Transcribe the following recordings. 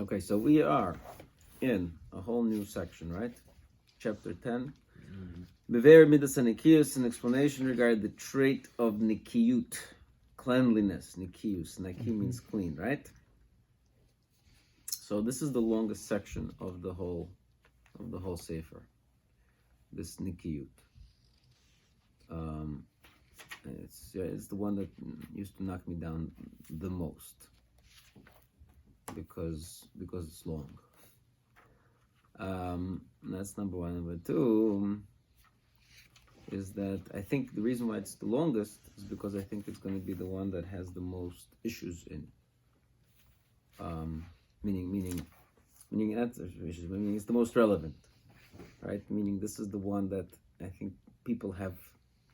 Okay, so we are in a whole new section, right? Chapter 10. Bever Midas and Nekiyus, an explanation regarding the trait of Nekiyut, cleanliness, Nekiyus. Neki means clean, right? So this is the longest section of the whole Sefer. This Nekiyut. It's the one that used to knock me down the most because it's long. That's number one. Number two is that I think the reason why it's the longest is because I think it's going to be the one that has the most issues in it. Meaning it's the most relevant, right? Meaning this is the one that I think people have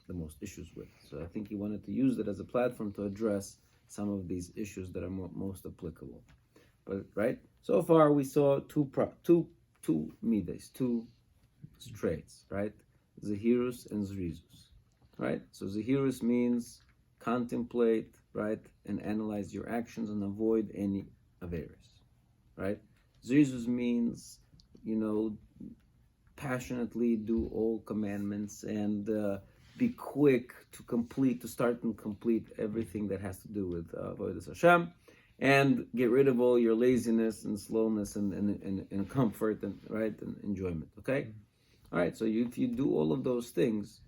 the most issues with. So I think he wanted to use it as a platform to address some of these issues that are most applicable. But right, so far we saw two midas, two traits, right? Zehirus and Zrizus, right? So Zehirus means contemplate, right, and analyze your actions and avoid any averis, right? Zrizus means, passionately do all commandments and be quick to start and complete everything that has to do with Avodas Hashem, and get rid of all your laziness and slowness and comfort and right and enjoyment. Okay, all right. So if you do all of those things,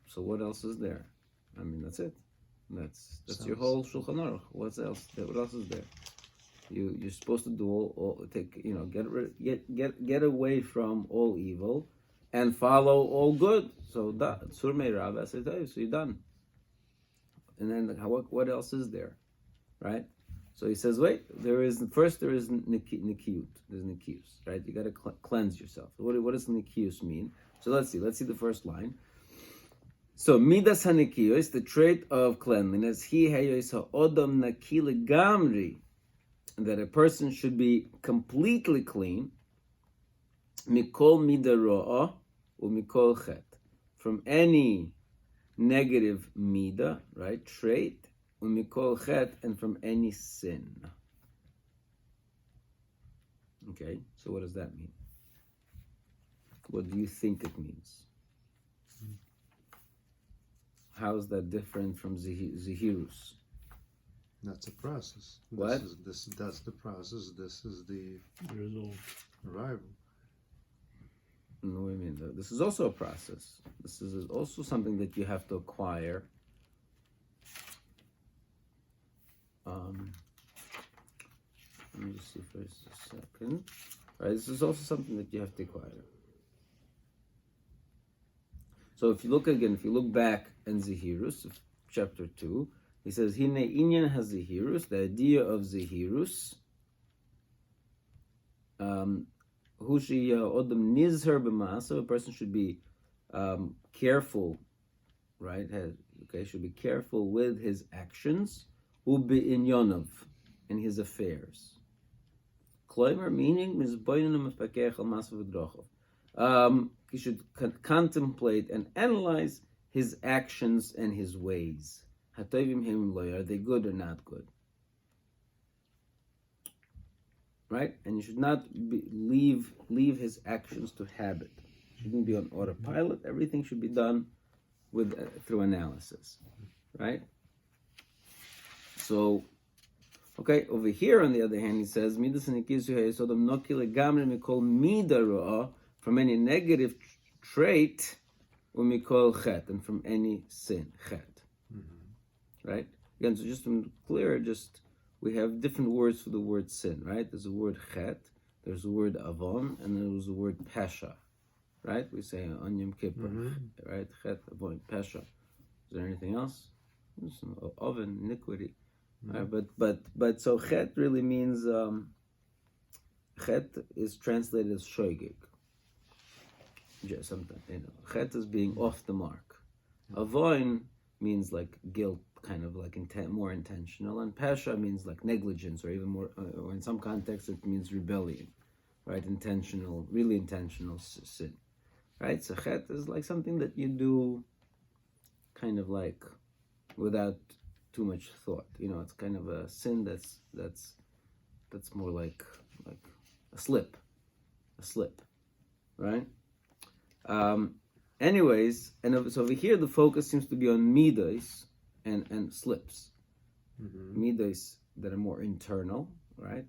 so what else is there? I mean, that's it. That's your whole Shulchan Aruch. What else? What else is there? You're supposed to do get away from all evil and follow all good. So that Surmei Rav, so you're done. And then what else is there, right? So he says, wait, there is Nekiyut. There's Nekiyus, right? You got to cleanse yourself. What does Nekiyus mean? So let's see the first line. So Midas HaNekiyus, the trait of cleanliness, he hayos ha'odam naki legamri, that a person should be completely clean, mikol mida ro'ah u'mikol chet, from any negative mida, right, trait, u'mikol chet, and from any sin. Okay, so what does that mean? What do you think it means? How is that different from Zehirus? That's a process. What? That's the process. This is the result. arrival. No, I mean, this is also a process. This is also something that you have to acquire. Let me just see for a second. All right, this is also something that you have to acquire. So if you look back in Zehirus, chapter 2, he says, Hine inyan hazehirus, the idea of Zehirus, Hushi odam nizher b'masa, a person should be careful, right? Should be careful with his actions, ubi inyonov, in his affairs. Kloimer, meaning, mizboinun mefakech al masa v'drochov. He should contemplate and analyze his actions and his ways. Hatovim him loy, are they good or not good? Right? And you should not leave his actions to habit. It shouldn't be on autopilot. Everything should be done through analysis. Right? So, okay, over here on the other hand, he says, Midas Nekiyus hayesodam noki legamri mikol mida ro'ah, from any negative trait, umikol chet, and from any sin, chet. Right? Again, so just to be clear, we have different words for the word sin, right? There's a word chet, there's a word avon, and there's a word pesha, right? We say on Yom Kippur, right? Chet, avon, pesha. Is there anything else? Oven, iniquity. Right? But so chet really means, chet is translated as shoygig. Sometimes, chet is being off the mark. Avon means like guilt, kind of like more intentional, and pasha means like negligence, or even more, or in some contexts it means rebellion, right? Really intentional sin, right? So chet is like something that you do kind of like without too much thought. It's kind of a sin that's That's more like a slip, right? Anyways, and so over here the focus seems to be on midos and slips, midos that are more internal, right?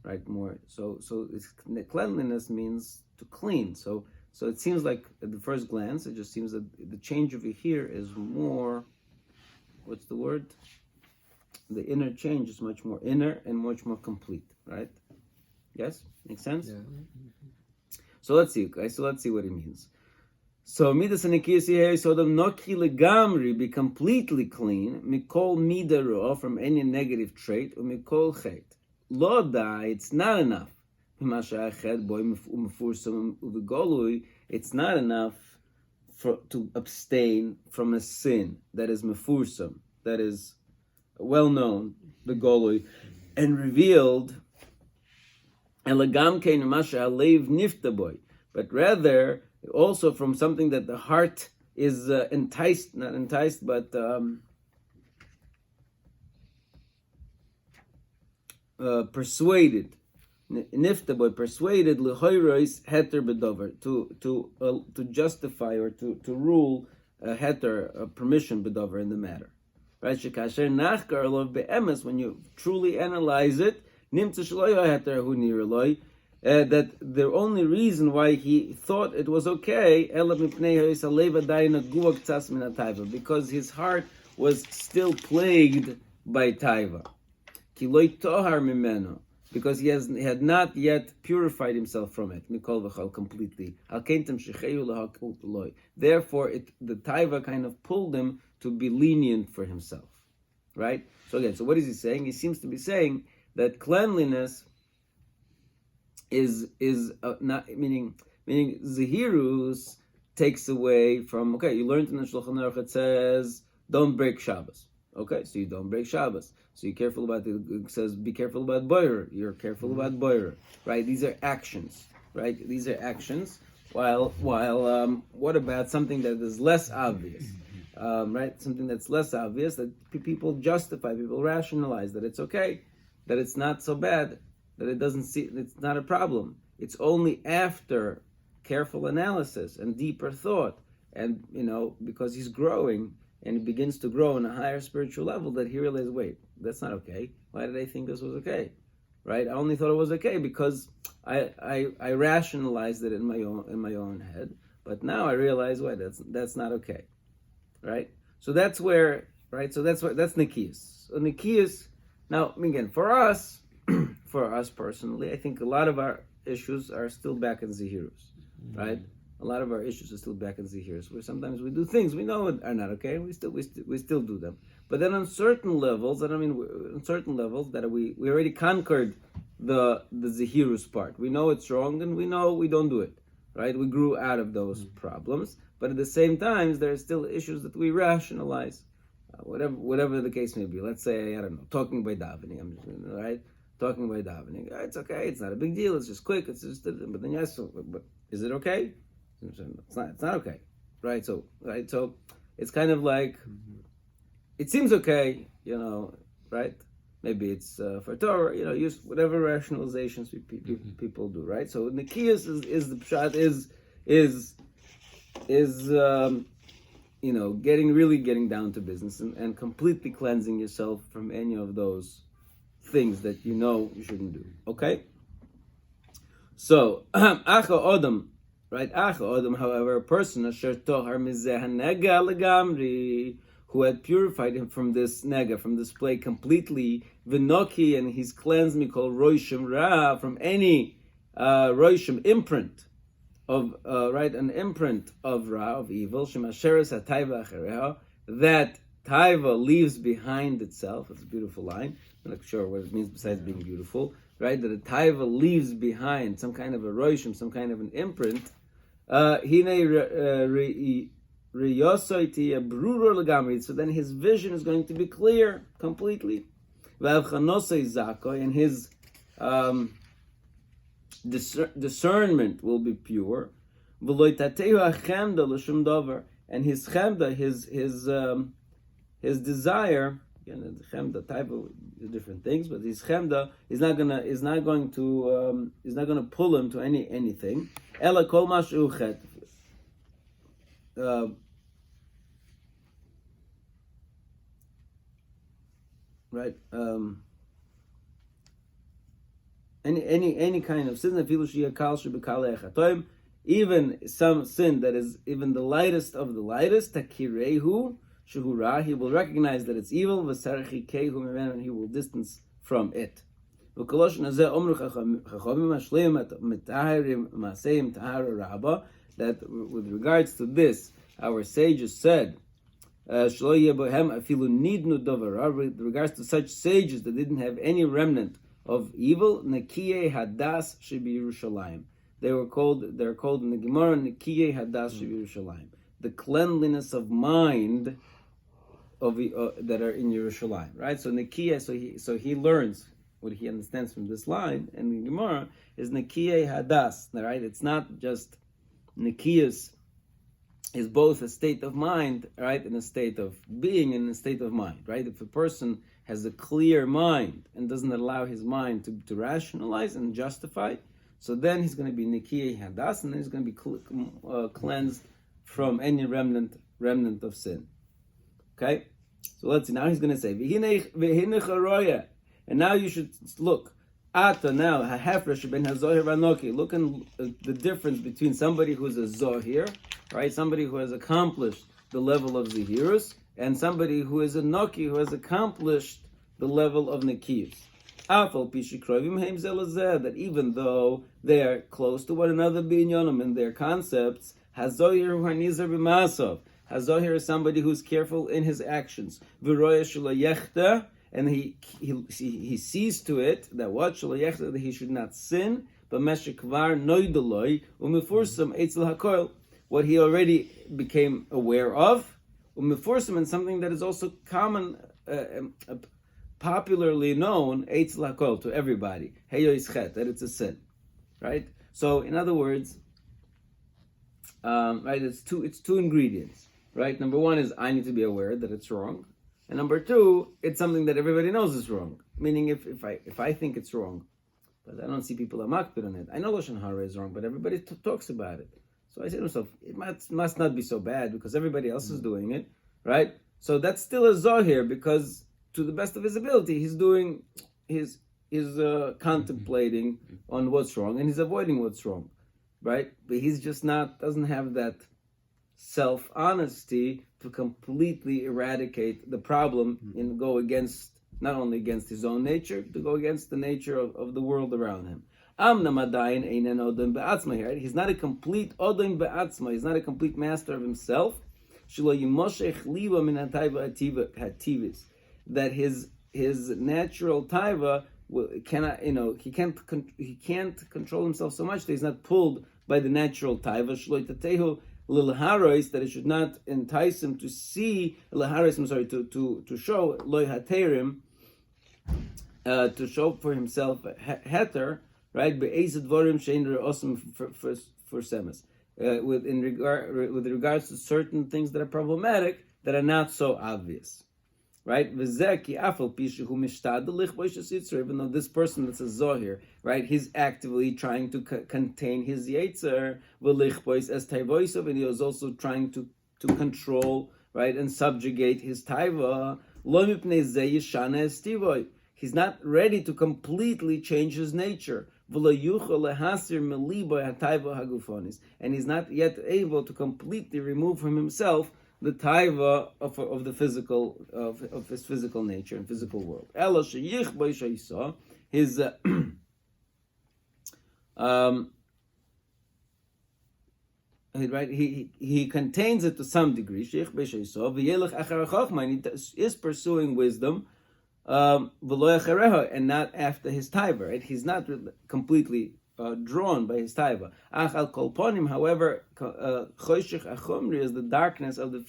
Right, more. So it's, cleanliness means to clean. So it seems like at the first glance, it just seems that the change over here is more. What's the word? The inner change is much more inner and much more complete, right? Yes, makes sense. Yeah. So let's see. Okay, so let's see what it means. So midas and Nekiyus here, so the noki legamri, be completely clean, mikol mida roa, from any negative trait, mikol chet. Lo da, it's not enough. It's not enough to abstain from a sin that is mefursam, that is well known, the golui, and revealed, but rather also from something that the heart is not enticed, but persuaded. Niftaboy, persuaded lehoirois heter bedover, to justify or to rule a heter, a permission bedover in the matter. Right? Shekasher nachkar lov be'emes, when you truly analyze it, nimtza shloyo heter hu nireloi, that the only reason why he thought it was okay, because his heart was still plagued by taiva. Because he had not yet purified himself from it, completely. Therefore, the taiva kind of pulled him to be lenient for himself. Right? So again, so what is he saying? He seems to be saying that cleanliness is not meaning zehirus takes away from, okay, you learned in the Shulchan Aruch, it says don't break Shabbos. Okay, so you don't break Shabbos. So you're careful about it says be careful about boirer. You're careful about boirer. Right? These are actions. Right? These are actions. While what about something that is less obvious? Right? Something that's less obvious that people justify, people rationalize that it's okay, that it's not so bad, that it's not a problem. It's only after careful analysis and deeper thought, and because he's growing and he begins to grow on a higher spiritual level, that he realizes, wait, that's not okay. Why did I think this was okay? Right? I only thought it was okay because I rationalized it in my own head, but now I realize, wait, that's not okay. Right? So that's where, right? So that's Nekiyus. So Nekiyus, now again, for us personally, I think a lot of our issues are still back in Zehirus, right? A lot of our issues are still back in Zehirus, where sometimes we do things we know are not okay, we still do them. But then on certain levels, that we already conquered the Zehirus part. We know it's wrong, and we know we don't do it, right? We grew out of those problems, but at the same time, there are still issues that we rationalize, whatever the case may be. Let's say, I don't know, talking by davening, right? Talking by davening, it's okay. It's not a big deal. It's just quick. It's just, but then yes. But is it okay? It's not okay, right? So it's kind of like it seems okay, right? Maybe it's for Torah, use whatever rationalizations people do, right? So Nekiyus is the pshat is getting down to business and completely cleansing yourself from any of those things that you shouldn't do. Okay? So, Acha Odom, right? Acha Odom, however, a person, Asher Tohar Mizeh Nega Legamri, who had purified him from this nega, from this plague completely, Vinoki, and he's cleansed me, called Roishim Ra, from any Roishim imprint of, an imprint of Ra, of evil, Shemasheres HaTaiva Achereha, that Taiva leaves behind itself. That's a beautiful line. I'm not sure what it means besides being beautiful, right? That a taiva leaves behind some kind of a roishim, some kind of an imprint. So then his vision is going to be clear completely. And his discernment will be pure. And his chemda, his desire, Again, the chemda type of different things, but his chemda is not going to pull him to anything. Ela kol mashu chet. Right. Any kind of sin, even some sin that is even the lightest of the lightest, takirehu shuhura, he will recognize that it's evil, and he will distance from it. That with regards to this, our sages said, with regards to such sages that didn't have any remnant of evil, Nekiyei Hadas Shebi Yerushalayim. They're called in the Gemara Nekiyei Hadas Shebi Yerushalayim. The cleanliness of mind of that are in Yerushalayim, right? So Nekiyei, so he learns what he understands from this line, and the Gemara is Nekiyei Hadas, right? It's not just Nekiyus is both a state of mind, right, and a state of being and a state of mind, right? If a person has a clear mind and doesn't allow his mind to rationalize and justify, so then he's going to be Nekiyei Hadas, and then he's going to be cleansed from any remnant of sin. Okay? So let's see. Now he's going to say, and now you should look. Ata now, ha'hefresh ben hazohir v'anoki. Look at the difference between somebody who's a zohir, right? Somebody who has accomplished the level of zihirus, and somebody who is a noki, who has accomplished the level of nekiyus. That even though they are close to one another, binyonim in their concepts, hazohir hanizar b'masav. Hazohir is somebody who's careful in his actions. V'roya shelo yechta. And he sees to it that that he should not sin, but meshekvar noideloi umefursam eitzel hakoil, what he already became aware of, umefursam, and something that is also common, popularly known, eitzel hakoil, to everybody, heyo ischet, that it's a sin, right? So in other words, right, it's two ingredients, right? Number one is I need to be aware that it's wrong. And number two, it's something that everybody knows is wrong. Meaning, if I think it's wrong, but I don't see people amakpid on it. I know Lashon Hara is wrong, but everybody talks about it. So I say to myself, it must not be so bad because everybody else is doing it, right? So that's still a zohir because, to the best of his ability, he's doing he's contemplating on what's wrong and he's avoiding what's wrong, right? But he's just doesn't have that self-honesty to completely eradicate the problem and go against, not only against his own nature, to go against the nature of the world around him. He's not a complete odom be'atzma, he's not a complete master of himself. That his natural taiva cannot, he can't control himself so much that he's not pulled by the natural taiva. That it should not entice him to see to show loy haterim, to show for himself heter, right? Be'ezid vorim shein re'osim for semes, with regards to certain things that are problematic that are not so obvious, right? Even though this person that's a zohir, right, he's actively trying to contain his yetzer, and he was also trying to control, right, and subjugate his taiva. He's not ready to completely change his nature. And he's not yet able to completely remove from himself the taiva of the physical of his physical nature and physical world. His right, he contains it to some degree. He is pursuing wisdom, and not after his taiva. Right? He's not completely drawn by his taiva. However, choshech achomri is the darkness of the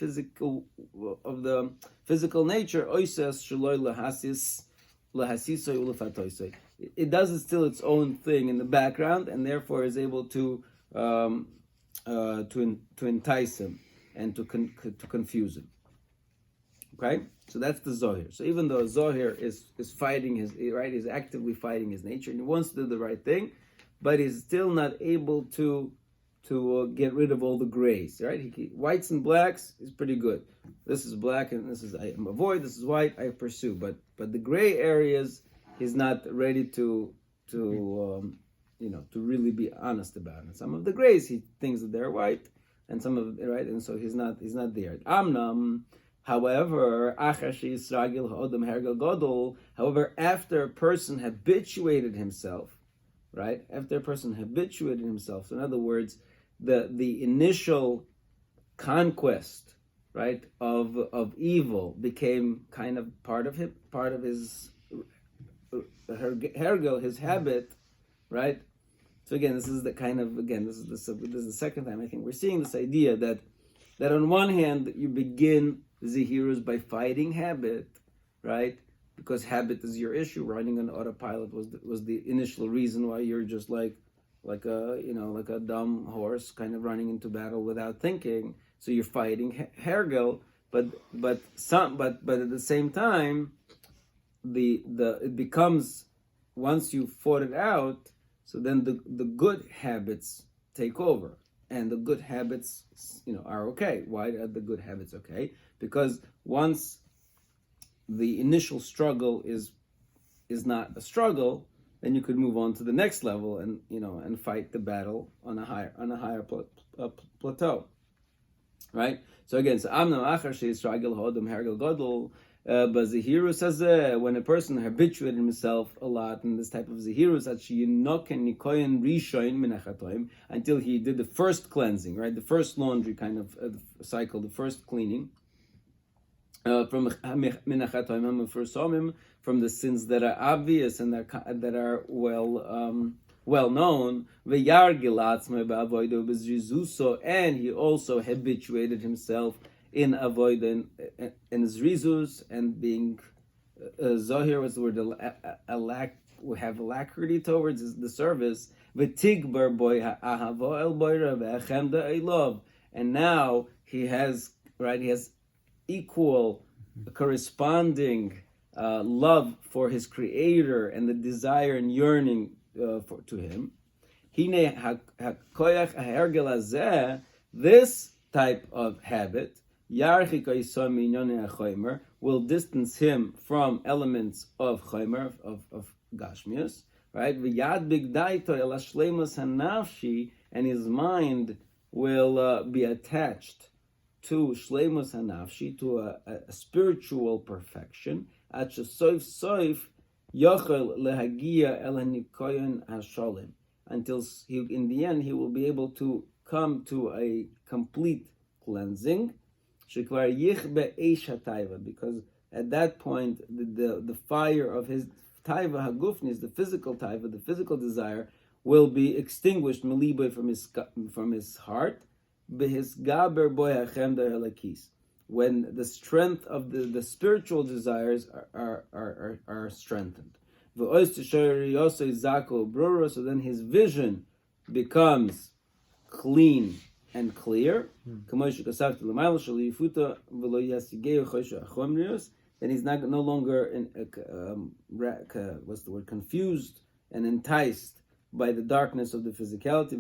physical nature. It does still its own thing in the background, and therefore is able to entice him and to confuse him. Okay, so that's the Zohir. So even though Zohir is fighting his right, he's actively fighting his nature, and he wants to do the right thing, but he's still not able to get rid of all the grays. Right, whites and blacks is pretty good. This is black, and this is I avoid. This is white, I pursue. But the gray areas, he's not ready to really be honest about. And some of the grays, he thinks that they're white, and some of right, and so he's not there. Amnam. However, after a person habituated himself, right? After a person habituated himself, so in other words, the initial conquest, right, of evil became kind of part of his hergel, his habit, right? So again, this is the second time I think we're seeing this idea that on one hand you begin Zehirus by fighting habit, right? Because habit is your issue. Running on autopilot was the initial reason why you're just like a dumb horse, kind of running into battle without thinking. So you're fighting hergel, but at the same time, it becomes, once you fought it out, so then the good habits take over. And the good habits, are okay. Why are the good habits okay? Because once the initial struggle is not a struggle, then you could move on to the next level and fight the battle on a higher plateau, right? So again, but Zehirus says when a person habituated himself a lot in this type of Zehirus, until he did the first cleansing, right? The first laundry kind of cycle, the first cleaning from the sins that are obvious and that are well known. And he also habituated himself in avoiding in zrizus and being zohir was the word we have alacrity towards the service. And now he has equal corresponding love for his creator and the desire and yearning to him. This type of habit will distance him from elements of chaymer, of gashmius, right? And his mind will be attached to shleimus hanafshi, to a spiritual perfection. Until in the end he will be able to come to a complete cleansing, because at that point the fire of his taiva hagufnis, the physical taiva, the physical desire, will be extinguished from his heart, when the strength of the spiritual desires are strengthened. So then his vision becomes clean and clear. Then he's no longer confused and enticed by the darkness of the physicality.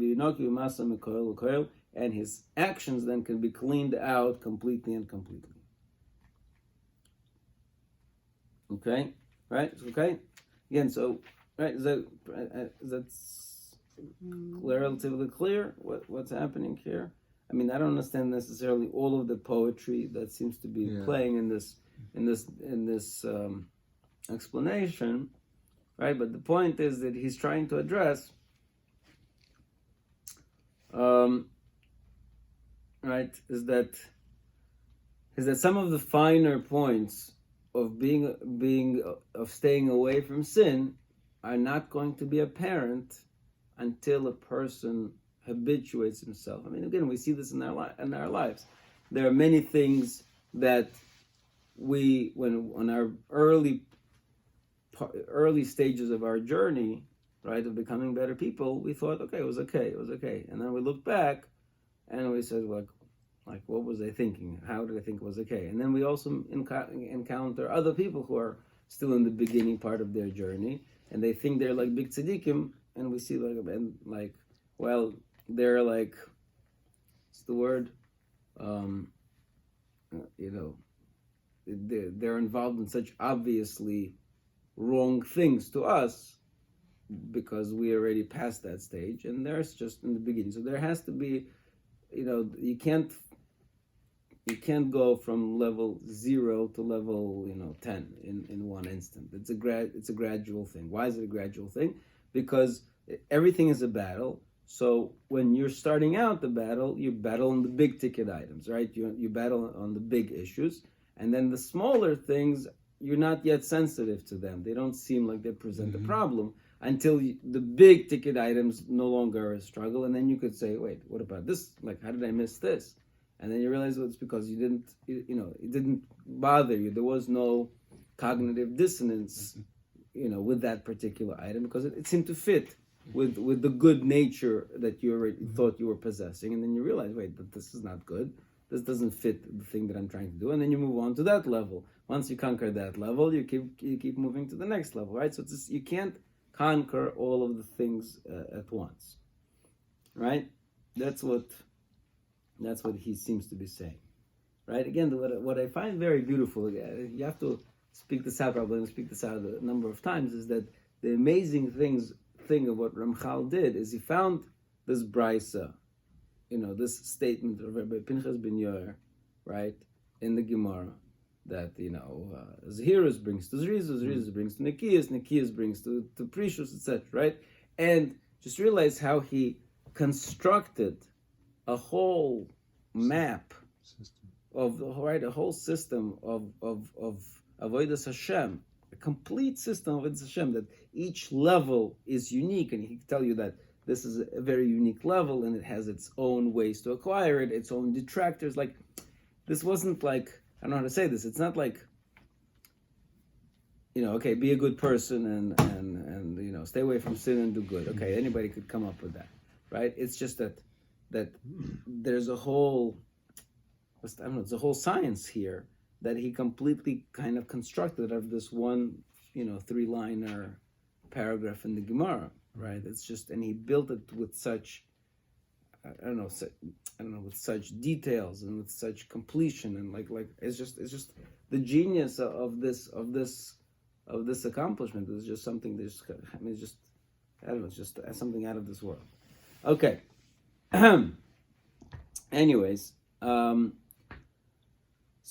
And his actions then can be cleaned out completely and completely. Okay, right? Okay. Again, so right, that's relatively clear what's happening here. I mean, I don't understand necessarily all of the poetry that seems to be playing in this explanation, right? But the point is that he's trying to address, right, is that some of the finer points of staying away from sin are not going to be apparent until a person habituates himself. I mean, again, we see this in our lives. There are many things that when on our early stages of our journey, right, of becoming better people, we thought, it was okay, and then we look back and we said, like, Like, what was I thinking? How did I think it was okay? And then we also encounter other people who are still in the beginning part of their journey, and they think they're like big tzaddikim, and we see well, they're like, what's the word? They're involved in such obviously wrong things to us because we already passed that stage, and they're just in the beginning. So there has to be, you can't go from level 0 to level 10 in one instant. It's a gradual thing. Why is it a gradual thing? Because everything is a battle. So when you're starting out the battle, you battle on the big ticket items, right? You battle on the big issues, and then the smaller things, you're not yet sensitive to them. They don't seem like they present a problem until the big ticket items no longer are a struggle, and then you could say, wait, what about this? Like, how did I miss this? And then you realize, well, it's because you didn't, it didn't bother you. There was no cognitive dissonance, with that particular item, because it seemed to fit with the good nature that you already thought you were possessing. And then you realize, wait, this is not good. This doesn't fit the thing that I'm trying to do. And then you move on to that level. Once you conquer that level, you keep moving to the next level, right? So you can't conquer all of the things at once, right? That's what he seems to be saying, right? Again, what I find very beautiful, you have to speak this out, probably speak this out a number of times, is that the amazing thing of what Ramchal did is he found this brisa, this statement of Rabbi Pinchas ben Yair, right, in the Gemara, that Zahirus brings to Zrizus, Zrizus brings to Nekiyus, Nekiyus brings to Prishus, etc., right? And just realize how he constructed a whole map of a whole system of Avodas Hashem, a complete system of Avodas Hashem, that each level is unique, and he can tell you that this is a very unique level, and it has its own ways to acquire it, its own detractors. Like, this wasn't like, I don't know how to say this, it's not like, okay, be a good person and stay away from sin and do good. Okay, anybody could come up with that, right? It's just that there's a whole, there's a whole science here that he completely kind of constructed out of this one, 3-liner paragraph in the Gemara, right? It's just, and he built it with such, with such details and with such completion, and like it's just the genius of this accomplishment is just something that's, it's just something out of this world. Okay. Anyways, so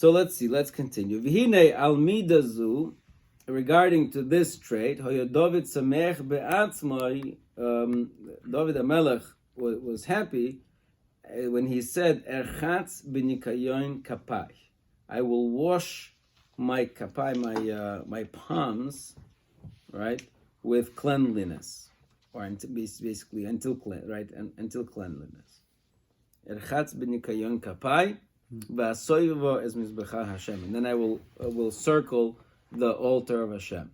let's continue. V'hinei al midazu, regarding to this trait, David samech be'atzmai, David HaMelech was happy when he said, Erchatz b'nikayon kapai, I will wash my kapai, my palms, right, with cleanliness, or basically until cleanliness. Erchatz b'nikayon kapai, v'asoyvo es mizbecha Hashem, and then I will circle the altar of Hashem.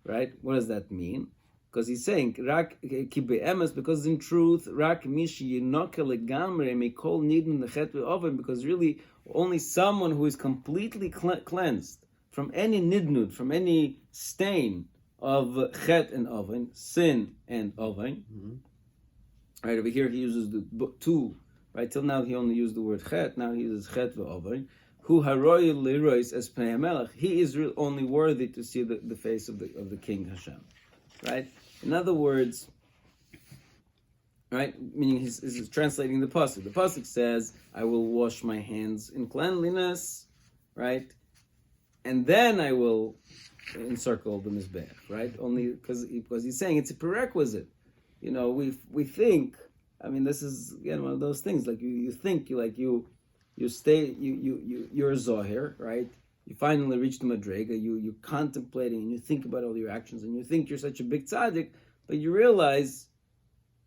Right? What does that mean? Because he's saying, Rak ki be'emes, because in truth, Rak mishi yinoke legamre mikol nidin lechet ve'oven, because really only someone who is completely cleansed from any nidnud, from any stain of chet and oven, sin and oven. Right, over here he uses the two. Right, till now he only used the word chet. Now he uses chet ve'oven. Who haroy lirois as pnei hamelech. He is only worthy to see the face of the King Hashem. Right. In other words, right, meaning he's translating the pasuk. The pasuk says, "I will wash my hands in cleanliness," right, and then I will encircle the mizbeach. Right, only because he's saying it's a prerequisite. We think. I mean, this is again one of those things. Like you think you're a zohir, right? You finally reach the madrega. You're contemplating and you think about all your actions, and you think you're such a big tzaddik, but you realize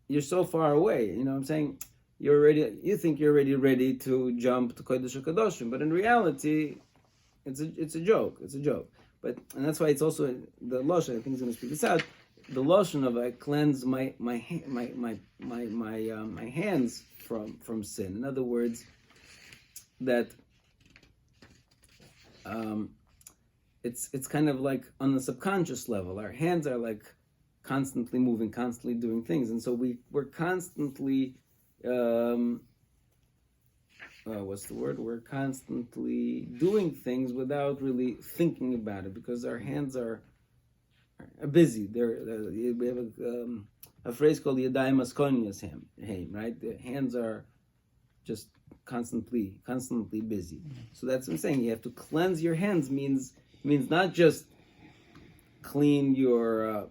you're so far away. You know what I'm saying? You think you're already ready to jump to Kodesh HaKadoshim, but in reality, it's a joke. It's a joke. And that's why it's also the lashon. I think he's going to speak this out. The lashon of I cleanse my hands from sin. In other words, that it's kind of like on the subconscious level. Our hands are like constantly moving, constantly doing things, and so we're constantly what's the word? We're constantly doing things without really thinking about it because our hands are busy. We have a phrase called "Yadayim Askonias Haim," right? The hands are just constantly busy. So that's what I'm saying. You have to cleanse your hands. Means not just clean your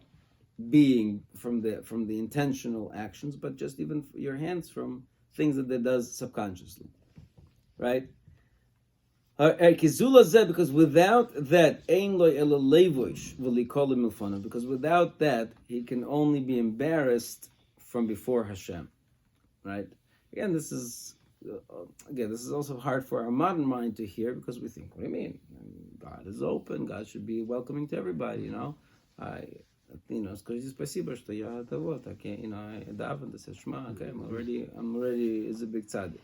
being from the intentional actions, but just even your hands from things that it does subconsciously, right? Because without that, because without that, he can only be embarrassed from before Hashem, right? Again, this is also hard for our modern mind to hear because we think, what do you mean? God is open. God should be welcoming to everybody. Скажите спасибо, что я вот, I daven, this is Shema. Okay, I'm already is a big tzaddik,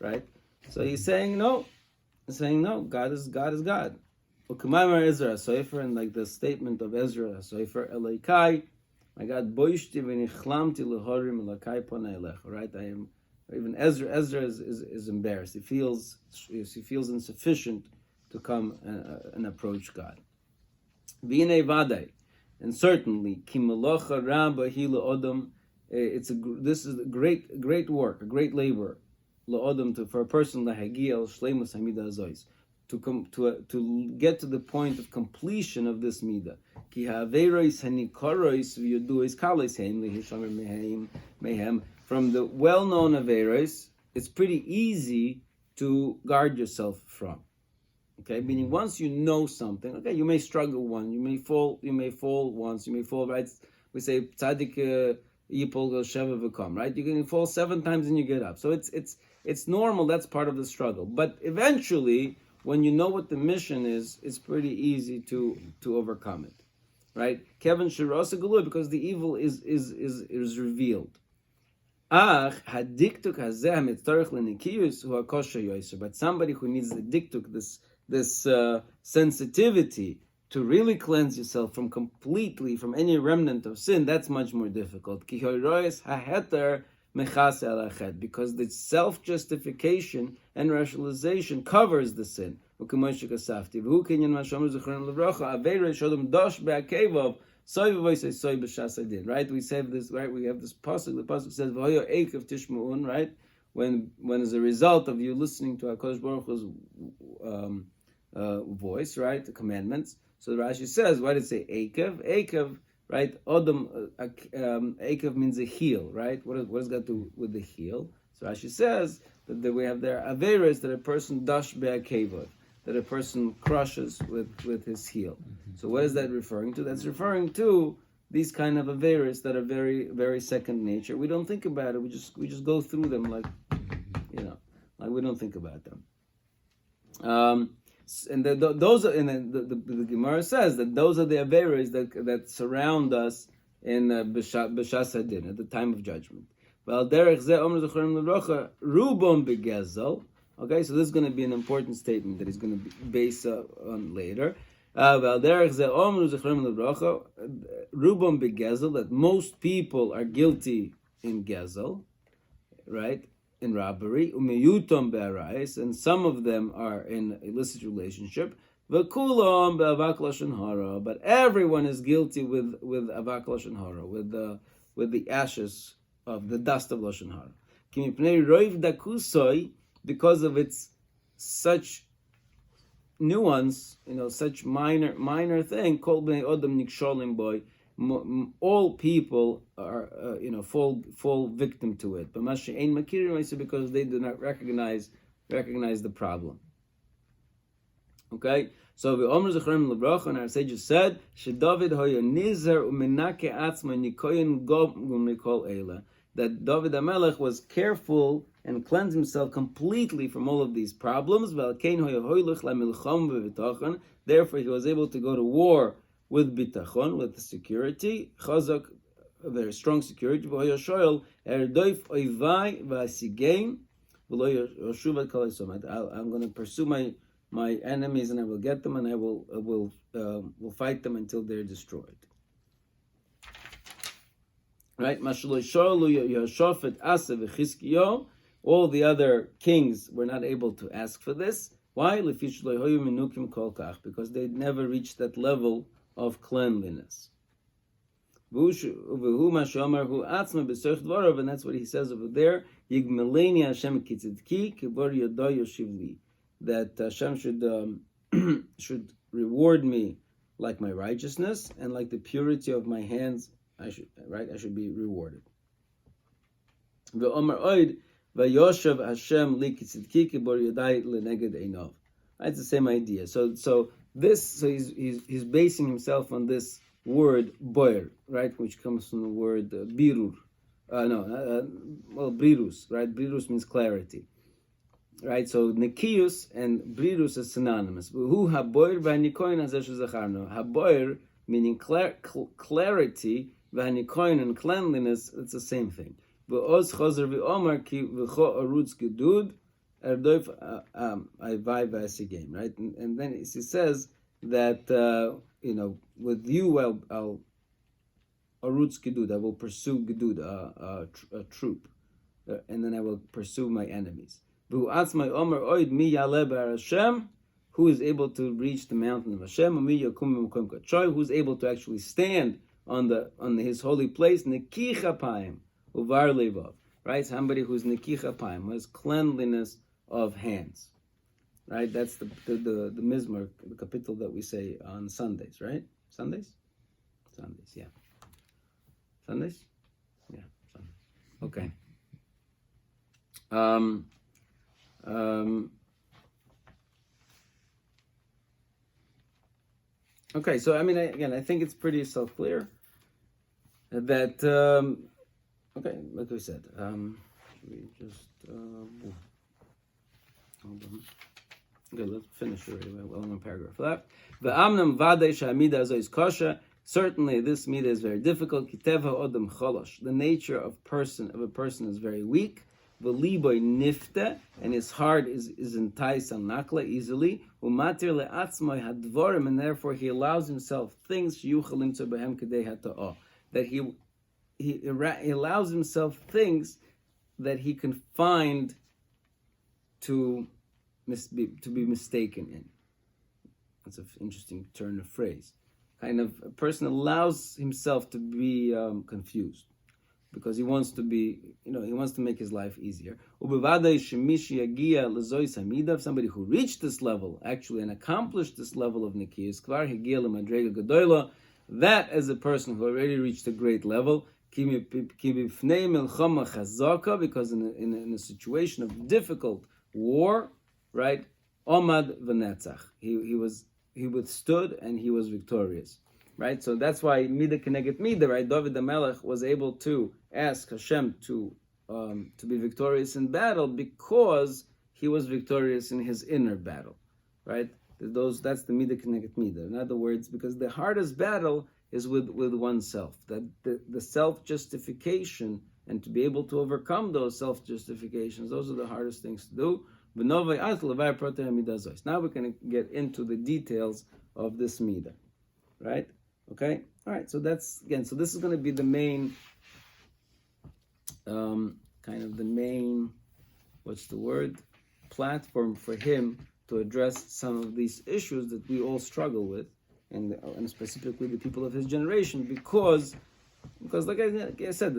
right? So he's saying no. God is God. U'k'maimar Ezra HaSofer, and like the statement of Ezra HaSofer, Elokai, my God, boishti v'nichlamti lehorim Elokai pona elecha. Right? Even Ezra is embarrassed. He feels insufficient to come and approach God. V'inei vadai, and certainly kimelocha rabba hi le'odam. This is a great work, a great labor. For a person to get to the point of completion of this midah. From the well-known averos, it's pretty easy to guard yourself from. Okay, meaning once you know something, okay, you may struggle once, you may fall once, you may fall right. We say tzaddik yipol sheva v'kom, right? You can fall 7 times and you get up. So it's normal. That's part of the struggle. But eventually, when you know what the mission is, it's pretty easy to overcome it, right? Kevin Shirosa Galui, because the evil is revealed. But somebody who needs the diktuk, this sensitivity to really cleanse yourself from any remnant of sin, that's much more difficult. Because the self-justification and rationalization covers the sin. Right? We say this, right? We have this pasuk. The pasuk says, right? When as a result of you listening to HaKadosh Baruch Hu's voice, right? The commandments. So Rashi says, why did it say Ekev? Ekev, right? Odom, Ekev means a heel, right? What does that do with the heel? So Rashi says that we have there averes that a person dash be'akevod, that a person crushes with his heel. Mm-hmm. So what is that referring to? That's referring to these kind of averes that are very, very second nature. We don't think about it. We just go through them like we don't think about them. And the Gemara says that those are the averes that surround us in b'shas hadin, at the time of judgment. Okay, so this is going to be an important statement that he's going to base on later. That most people are guilty in gezel, right? In robbery, and some of them are in illicit relationship. But everyone is guilty with avak lashon hara, with the ashes of the dust of lashon hara. Because of its such nuance, such minor thing. All people are, fall victim to it. But because they do not recognize the problem. Okay, so the Omer Zechrim Lebrocha, and our sages said, "Shedavid hoya nizer umenake atzma nikoyin gob mikol eila." That David HaMelech was careful and cleansed himself completely from all of these problems. Therefore, he was able to go to war with bitachon, with security, chazak, a very strong security. I'm going to pursue my enemies, and I will get them, and I will fight them until they're destroyed. Right? All the other kings were not able to ask for this. Why? Because they never reached that level of cleanliness. And that's what he says over there. That Hashem should reward me like my righteousness, and like the purity of my hands, I should be rewarded. It's the same idea. So he's basing himself on this word boir, right, which comes from the word birur. Brirus, right? Brirus means clarity, right? So Nekiyus and Brirus is synonymous. Who haboir v'hanikoin hazeh shezacharno. Haboir meaning clarity, v'hanikoin and cleanliness. It's the same thing. V'oz chozer v'omar ki v'cho arutz gedud erdoif ayvai v'asigim. Right, and then he says that with you I'll arutz gedud. I will pursue gedud, a troop, and then I will pursue my enemies. V'u'atzmai omar oid mi yaleh bar Hashem. Who is able to reach the mountain of Hashem? Who is able to actually stand on his holy place? Neki chapayim uvar levav. Right, somebody who's neki chapayim, who has cleanliness of hands. Right, that's the mizmor, the kapitel that we say on Sundays. Right, Sundays, yeah. Sundays, yeah, Sundays. Okay. Okay, so I mean, I think it's pretty self-clear that, okay, like we said, we just, hold on. Okay, let's finish already. We have one more paragraph left. V'amnam vadei sha'amida azo is kosher. Certainly, this midah is very difficult. Kiteva odem cholosh. The nature of a person is very weak. V'liboy nifte, and his heart is enticed on nakla easily. Umatir le'atzmoi hadvorim, and therefore he allows himself things sheyuchalim to behem kedei hata'ah. That he allows himself things that he can find to be mistaken in. That's an interesting turn of phrase. Kind of a person allows himself to be confused because he wants to be, he wants to make his life easier. Somebody who reached this level, actually, and accomplished this level of Nekiyus, that is a person who already reached a great level. Because in a situation of difficult war, right? Omad v'netzach. He withstood and he was victorious, right? So that's why Mida Keneged Mida, right? David the Melech was able to ask Hashem to be victorious in battle because he was victorious in his inner battle, right? That's the Mida Keneged Mida. In other words, because the hardest battle is with oneself. That the self-justification, and to be able to overcome those self-justifications, those are the hardest things to do. Now we're going to get into the details of this midah, right? Okay, all right. So that's so this is going to be the main, platform for him to address some of these issues that we all struggle with, and specifically the people of his generation, because like I said,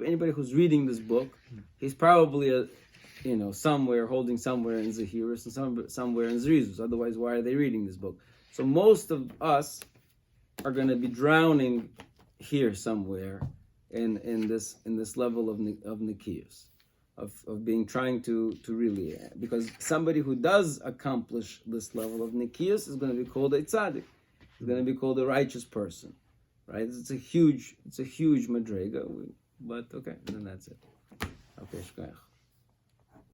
anybody who's reading this book, he's probably somewhere holding somewhere in Zahirus and somewhere in Zrizus. Otherwise, why are they reading this book? So most of us are going to be drowning here somewhere in this level of Nekiyus, of being trying to really, because somebody who does accomplish this level of Nekiyus is going to be called a tzaddik. He's going to be called a righteous person, right? It's a huge madrega, but okay, then that's it. Okay, shkayach.